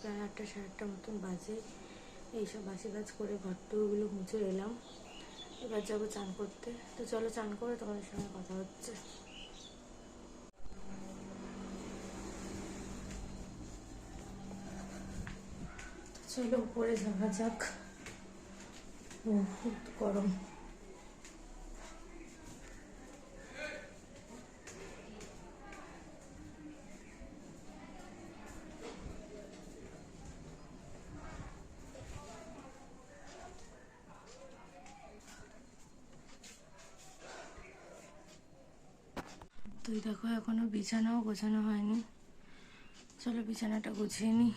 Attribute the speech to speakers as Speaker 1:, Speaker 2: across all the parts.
Speaker 1: প্রায় 8টা সাড়ে 8টা মতন বাজে। এইসব বাসি কাজ করে ঘরটুগুলো মুছে এলাম। এবার যাবো চান করতে। তো চলো চান করে তোমাদের সঙ্গে কথা হচ্ছে। চলো উপরে যাওয়া যাক। খুব গরম। তুই দেখো এখনো বিছানাও গোছানো হয়নি। চলো বিছানাটা গুছিয়ে নিই।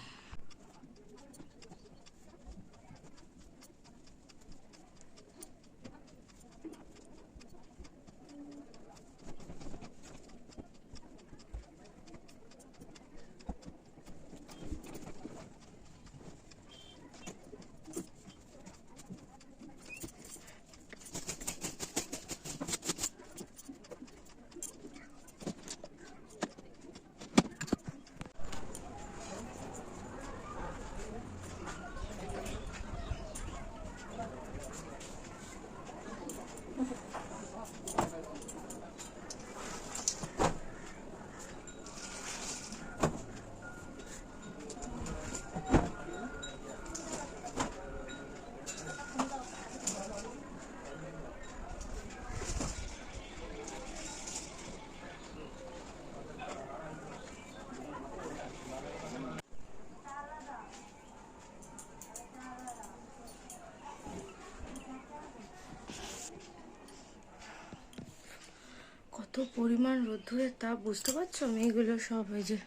Speaker 1: কত পরিমাণ রোদ্দুরের তাপ বুঝতে পারছো? মেয়েগুলো সব এই যে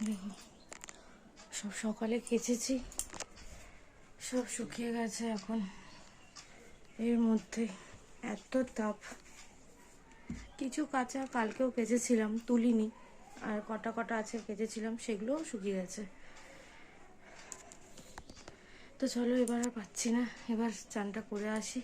Speaker 1: দেখো, সব সকালে কেচেছি, সব শুকিয়ে গেছে এখন। এর মধ্যে এত তাপ। কিছু কাঁচা কালকেও কেচেছিলাম, তুলিনি। আর কটা কটা আছে কেচেছিলাম, সেগুলোও শুকিয়ে গেছে। তো চলো এবার আর পাচ্ছি না, এবার চানটা করে আসি।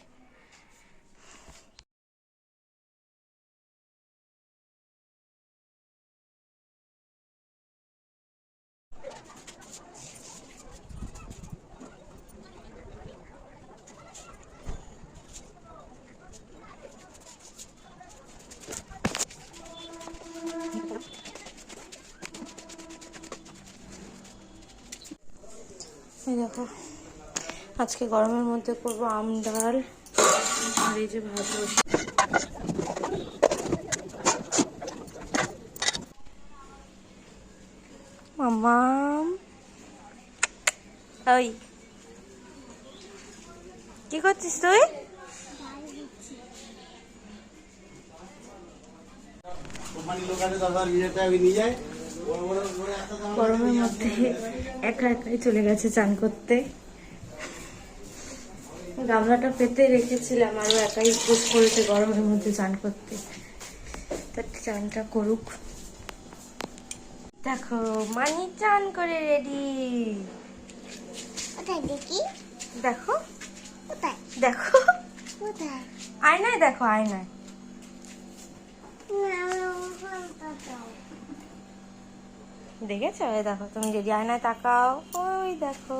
Speaker 1: এই দেখো, আজকে গরমের মধ্যে করবো আম ডাল। আর এই যে ভাত বসে। মাম্মাম, ওই কি করছিস তুই? গরমের মধ্যে একা একাই চলে গেছে চান করতে। গামলাটা পেতে রেখেছিলাম, আরো একাই পুশ করেছে গরমের মধ্যে চান করতে। তার চানটা করুক। দেখো মানি চান করে রেডি। দেখি, দেখো দেখো, আয়নায় দেখো, আয়নায়। দেখেছো? দেখো তুমি যদি আয়নায় তাকাও, ওই দেখো।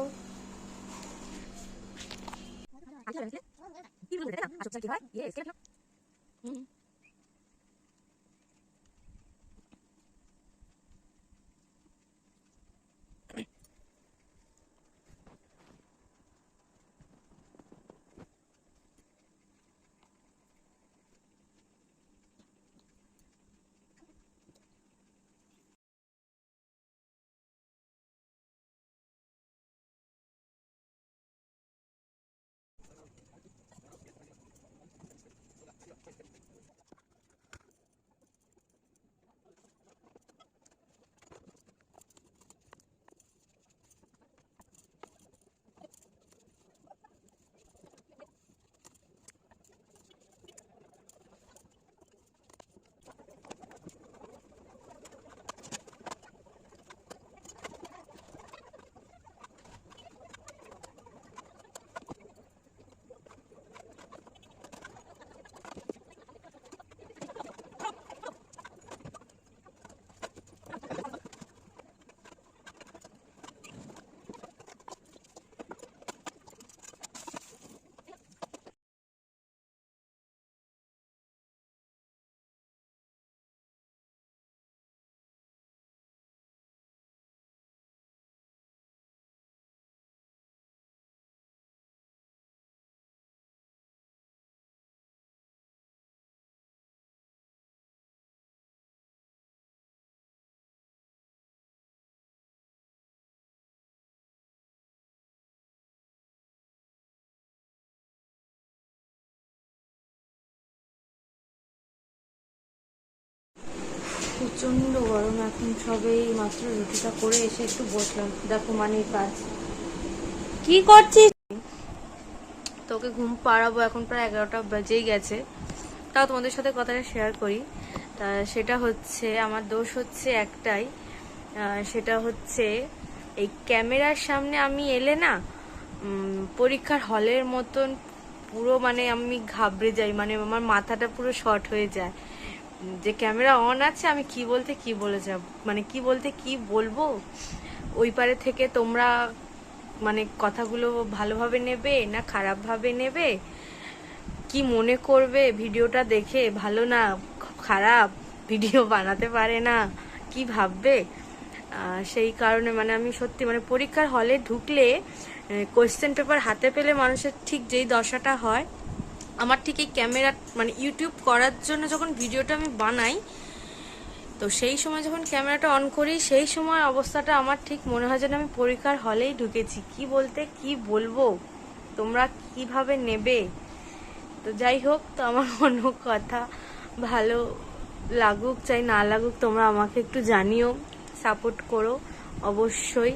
Speaker 1: প্রচণ্ড গরম। এখন সবে মাত্র রুটিটা করে এসে একটু বসলাম। দেখো মানির কাজ কি করছিস? তোকে ঘুম পাড়াবো, এখন প্রায় 11টা বেজেই গেছে। তাও তোমাদের সাথে কথাটা শেয়ার করি। তা সেটা হচ্ছে, আমার দোষ হচ্ছে একটাই, সেটা হচ্ছে এই ক্যামেরার সামনে আমি এলে না পরীক্ষার হলের মতন পুরো মানে আমি ঘাবড়ে যাই, মানে আমার মাথাটা পুরো শর্ট হয়ে যায় যে ক্যামেরা অন আছে, আমি কি বলতে কি বলে যাব, মানে কি বলতে কি বলবো। ওই পারে থেকে তোমরা মানে কথাগুলো ভালোভাবে নেবে না খারাপভাবে নেবে, কি মনে করবে ভিডিওটা দেখে, ভালো না খারাপ ভিডিও বানাতে পারে না, কি ভাববে। সেই কারণে মানে আমি সত্যি মানে পরীক্ষার হলে ঢুকলে কোয়েশ্চেন পেপার হাতে পেলে মানুষের ঠিক যেই দশাটা হয়, আমার ঠিক এই ক্যামেরা মানে ইউটিউব করার জন্য যখন ভিডিওটা আমি বানাই, তো সেই সময় যখন ক্যামেরাটা অন করি সেই সময় অবস্থাটা আমার ঠিক মনে হয় যেন আমি পরীক্ষার হলেই ঢুকেছি। কি বলতে কি বলবো, তোমরা কিভাবে নেবে। তো যাই হোক, তো আমার অন্য কথা ভালো লাগুক চাই না লাগুক, তোমরা আমাকে একটু জানিও, সাপোর্ট করো অবশ্যই।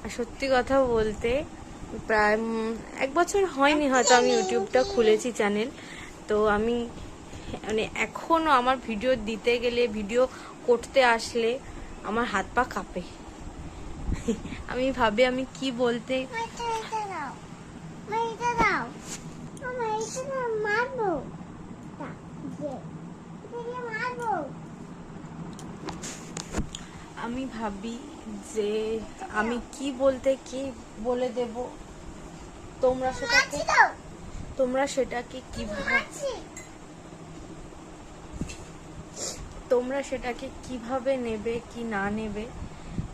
Speaker 1: আর সত্যি কথা বলতে প্রায় 1 বছর হয়নি হয়তো আমি ইউটিউবটা খুলেছি চ্যানেল। তো আমি মানে এখনো আমার ভিডিও দিতে গেলে, ভিডিও করতে আসলে আমার হাত পা কাঁপে। আমি ভাবি আমি কি বলতে, আমি ভাবি যে আমি কি বলতে কি বলে দেব, তোমরা সেটাকে কিভাবে নেবে কি না নেবে,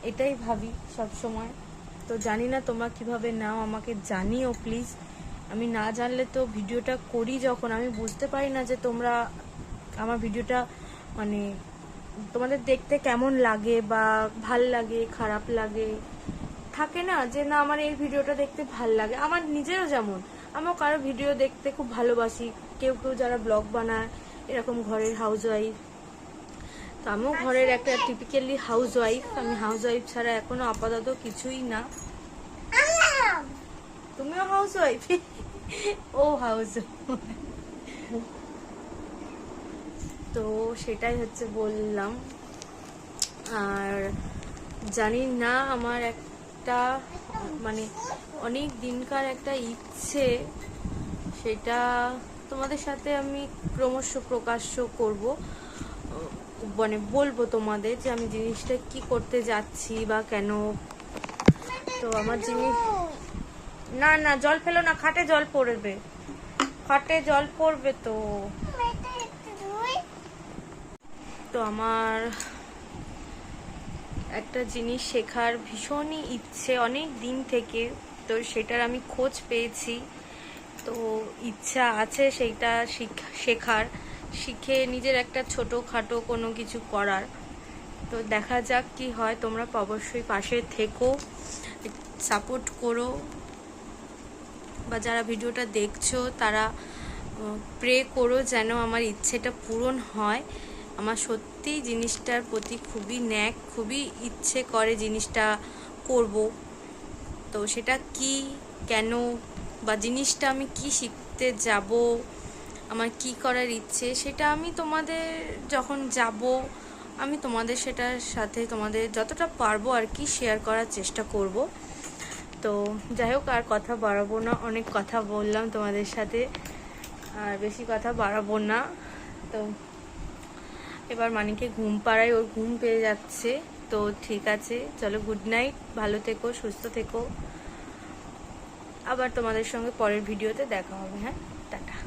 Speaker 1: এটাই ভাবি সব সময়। তো জানি না তোমরা কিভাবে নাও, আমাকে জানিও প্লিজ। আমি না জানলে তো ভিডিওটা করি যখন, আমি বুঝতে পারি না যে তোমরা আমার ভিডিওটা মানে তোমাদের দেখতে কেমন লাগে, বা ভাল লাগে খারাপ লাগে, থাকে না যে না আমার এই ভিডিওটা দেখতে ভাল লাগে। আমার নিজেরও যেমন, আমিও কারো ভিডিও দেখতে খুব ভালোবাসি, কেউ কেউ যারা ব্লগ বানায় এরকম ঘরের হাউস ওয়াইফ, তো আমিও ঘরের একটা টিপিক্যালি হাউস ওয়াইফ। আমি হাউস ওয়াইফ ছাড়া এখনো আপাতত কিছুই না। তুমিও হাউস ওয়াইফ? ও হাউস, তো সেটাই হচ্ছে বললাম। আর জানি না আমার একটা মানে অনেক দিনকার একটা ইচ্ছে, সেটা তোমাদের সাথে আমি ক্রমশ প্রকাশ্য করব, মানে বলবো তোমাদের যে আমি জিনিসটা কি করতে যাচ্ছি বা কেন। তো আমার জিনিস, না না জল ফেলো না, খাটে জল পড়বে, খাটে জল পড়বে। তো আমার একটা জিনিস শেখার ভীষণই ইচ্ছে অনেক দিন থেকে, তো সেটার আমি খোঁজ পেয়েছি। তো ইচ্ছা আছে সেইটা শেখার, শিখে নিজের একটা ছোটোখাটো কোনো কিছু করার। তো দেখা যাক কি হয়। তোমরা অবশ্যই পাশে থেকো, সাপোর্ট করো, বা যারা ভিডিওটা দেখছো তারা প্রে করো যেন আমার ইচ্ছেটা পূরণ হয়। আমার সত্যি জিনিসটার প্রতি খুবই ন্যাক, খুবই ইচ্ছে করে জিনিসটা করব। তো সেটা কি, কেন, বা জিনিসটা আমি কি শিখতে যাব, আমার কি করার ইচ্ছে, সেটা আমি তোমাদের যখন যাব আমি তোমাদের সেটার সাথে তোমাদের যতটা পারবো আর কি শেয়ার করার চেষ্টা করব। তো যাই হোক, আর কথা বাড়াবো না, অনেক কথা বললাম তোমাদের সাথে, আর বেশি কথা বাড়াবো না। তো এবার মানিকে ঘুম পাড়াই, ওর ঘুম পেয়ে যাচ্ছে। তো ঠিক আছে, চলো গুড নাইট, ভালো থেকো, সুস্থ থেকো। আবার তোমাদের সঙ্গে পরের ভিডিওতে দেখা হবে। হ্যাঁ, টাটা।